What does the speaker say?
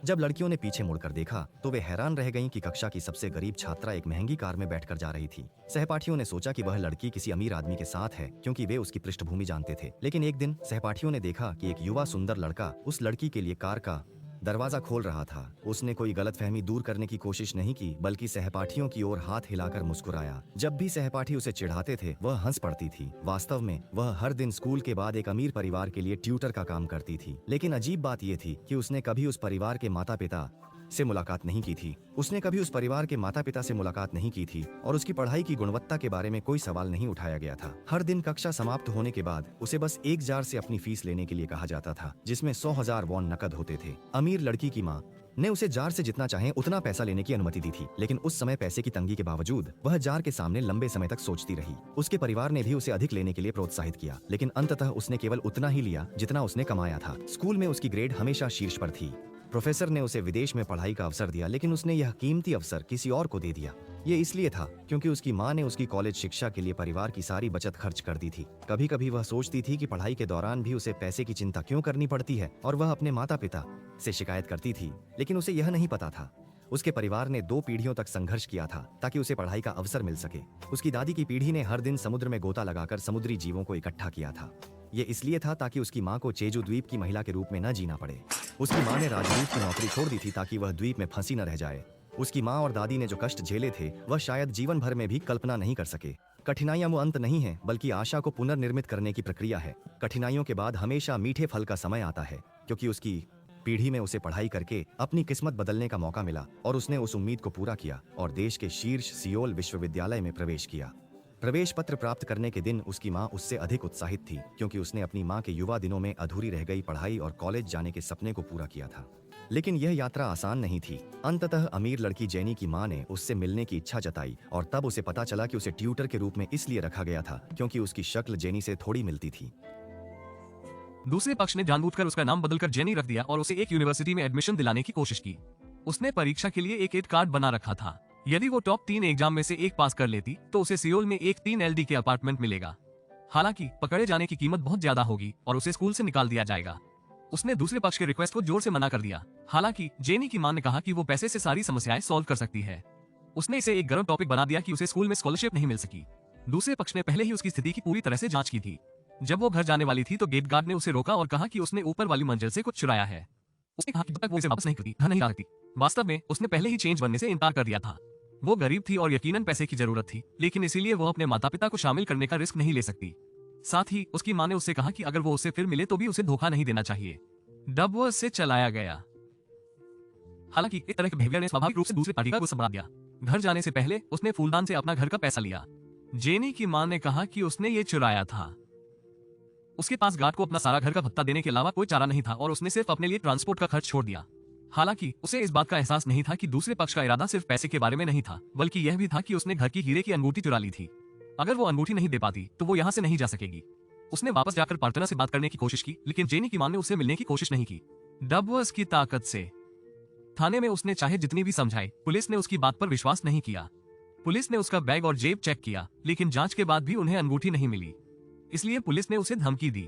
जब लड़कियों ने पीछे मुड़कर देखा तो वे हैरान रह गईं कि कक्षा की सबसे गरीब छात्रा एक महंगी कार में बैठकर जा रही थी। सहपाठियों ने सोचा कि वह लड़की किसी अमीर आदमी के साथ है, क्योंकि वे उसकी पृष्ठभूमि जानते थे। लेकिन एक दिन सहपाठियों ने देखा कि एक युवा सुंदर लड़का उस लड़की के लिए कार का दरवाजा खोल रहा था। उसने कोई गलतफहमी दूर करने की कोशिश नहीं की, बल्कि सहपाठियों की ओर हाथ हिलाकर मुस्कुराया। जब भी सहपाठी उसे चिढ़ाते थे वह हंस पड़ती थी। वास्तव में वह हर दिन स्कूल के बाद एक अमीर परिवार के लिए ट्यूटर का काम करती थी। लेकिन अजीब बात यह थी कि उसने कभी उस परिवार के माता पिता से मुलाकात नहीं की थी। उसने कभी उस परिवार के माता पिता से मुलाकात नहीं की थी और उसकी पढ़ाई की गुणवत्ता के बारे में कोई सवाल नहीं उठाया गया था। हर दिन कक्षा समाप्त होने के बाद उसे बस एक जार से अपनी फीस लेने के लिए कहा जाता था, जिसमें 100,000 वॉन नकद होते थे। अमीर लड़की की माँ ने उसे जार से जितना चाहे उतना पैसा लेने की अनुमति दी थी, लेकिन उस समय पैसे की तंगी के बावजूद वह जार के सामने लंबे समय तक सोचती रही। उसके परिवार ने भी उसे अधिक लेने के लिए प्रोत्साहित किया, लेकिन अंततः उसने केवल उतना ही लिया जितना उसने कमाया था। स्कूल में उसकी ग्रेड हमेशा शीर्ष पर थी। प्रोफेसर ने उसे विदेश में पढ़ाई का अवसर दिया, लेकिन उसने यह कीमती अवसर किसी और को दे दिया। ये इसलिए था क्योंकि उसकी माँ ने उसकी कॉलेज शिक्षा के लिए परिवार की सारी बचत खर्च कर दी थी। कभी कभी वह सोचती थी कि पढ़ाई के दौरान भी उसे पैसे की चिंता क्यों करनी पड़ती है, और वह अपने माता पिता से शिकायत करती थी। लेकिन उसे यह नहीं पता था उसके परिवार ने 2 पीढ़ियों तक संघर्ष किया था ताकि उसे पढ़ाई का अवसर मिल सके। उसकी दादी की पीढ़ी ने हर दिन समुद्र में गोता लगाकर समुद्री जीवों को इकट्ठा किया था। ये इसलिए था ताकि उसकी माँ को चेजू द्वीप की महिला के रूप में न जीना पड़े। उसकी माँ ने राजदूत की नौकरी छोड़ दी थी ताकि वह द्वीप में फंसी न रह जाए। उसकी माँ और दादी ने जो कष्ट झेले थे वह शायद जीवन भर में भी कल्पना नहीं कर सके। कठिनाइयां वो अंत नहीं है, बल्कि आशा को पुनर्निर्मित करने की प्रक्रिया है। कठिनाइयों के बाद हमेशा मीठे फल का समय आता है, क्योंकि उसकी पीढ़ी में उसे पढ़ाई करके अपनी किस्मत बदलने का मौका मिला और उसने उस उम्मीद को पूरा किया और देश के शीर्ष सियोल विश्वविद्यालय में प्रवेश किया। प्रवेश पत्र प्राप्त करने के दिन उसकी माँ उससे अधिक उत्साहित थी, क्योंकि उसने अपनी माँ के युवा दिनों में अधूरी रह गई पढ़ाई और कॉलेज जाने के सपने को पूरा किया था। लेकिन यह यात्रा आसान नहीं थी। अंततः अमीर लड़की जेनी की माँ ने उससे मिलने की इच्छा जताई, और तब उसे पता चला कि उसे ट्यूटर के रूप में इसलिए रखा गया था क्योंकि उसकी शक्ल जेनी से थोड़ी मिलती थी। दूसरे पक्ष ने जानबूझकर उसका नाम बदलकर जेनी रख दिया और उसे एक यूनिवर्सिटी में एडमिशन दिलाने की कोशिश की। उसने परीक्षा के लिए एक कार्ड बना रखा था। यदि वो टॉप 3 एग्जाम में से एक पास कर लेती तो उसे सियोल में एक 3 LD के अपार्टमेंट मिलेगा। हालांकि पकड़े जाने की कीमत बहुत ज्यादा होगी और उसे स्कूल से निकाल दिया जाएगा। उसने दूसरे पक्ष के रिक्वेस्ट को जोर से मना कर दिया। हालांकि जेनी की मां ने कहा कि वो पैसे से सारी समस्याएं सॉल्व कर सकती है। उसने इसे एक गर्म टॉपिक बना दिया कि उसे स्कूल में स्कॉलरशिप नहीं मिल सकी। दूसरे पक्ष ने पहले ही उसकी स्थिति की पूरी तरह से जांच की थी। जब वो घर जाने वाली थी तो गेट गार्ड ने उसे रोका और कहा कि उसने ऊपर वाली मंजिल से कुछ चुराया है। उसने कहा कि जब तक वो इसे वापस नहीं करती घर नहीं आ सकती। वास्तव में उसने पहले ही चेंज बनने से इनकार कर दिया था। वो गरीब थी और यकीनन पैसे की जरूरत थी, लेकिन इसीलिए वो अपने माता पिता को शामिल करने का रिस्क नहीं ले सकती। साथ ही उसकी मां ने उससे कहा कि अगर वो उससे फिर मिले तो भी उसे धोखा नहीं देना चाहिए। डब से चलाया गया। हालांकि इस तरह के बिहेवियर ने स्वाभाविक रूप से दूसरे पार्टी का गुस्सा बढ़ा दिया। घर जाने से पहले उसने फूलदान से अपना घर का पैसा लिया। जेनी की मां ने कहा कि उसने ये चुराया था। उसके पास गार्ड को अपना सारा घर का भत्ता देने के अलावा कोई चारा नहीं था और उसने सिर्फ अपने लिए ट्रांसपोर्ट का खर्च छोड़ दिया। हालांकि उसे इस बात का एहसास नहीं था कि दूसरे पक्ष का इरादा सिर्फ पैसे के बारे में नहीं था, बल्कि यह भी था कि उसने घर की हीरे की अंगूठी चुरा ली थी। अगर वो अंगूठी नहीं दे पाती तो वो यहाँ से नहीं जा सकेगी। उसने वापस जाकर पार्टनर से बात करने की कोशिश की, लेकिन जेनी की मां ने उससे मिलने की कोशिश नहीं की। डबवर्स की ताकत से थाने में उसने चाहे जितनी भी समझाई, पुलिस ने उसकी बात पर विश्वास नहीं किया। पुलिस ने उसका बैग और जेब चेक किया, लेकिन जांच के बाद भी उन्हें अंगूठी नहीं मिली। इसलिए पुलिस ने उसे धमकी दी।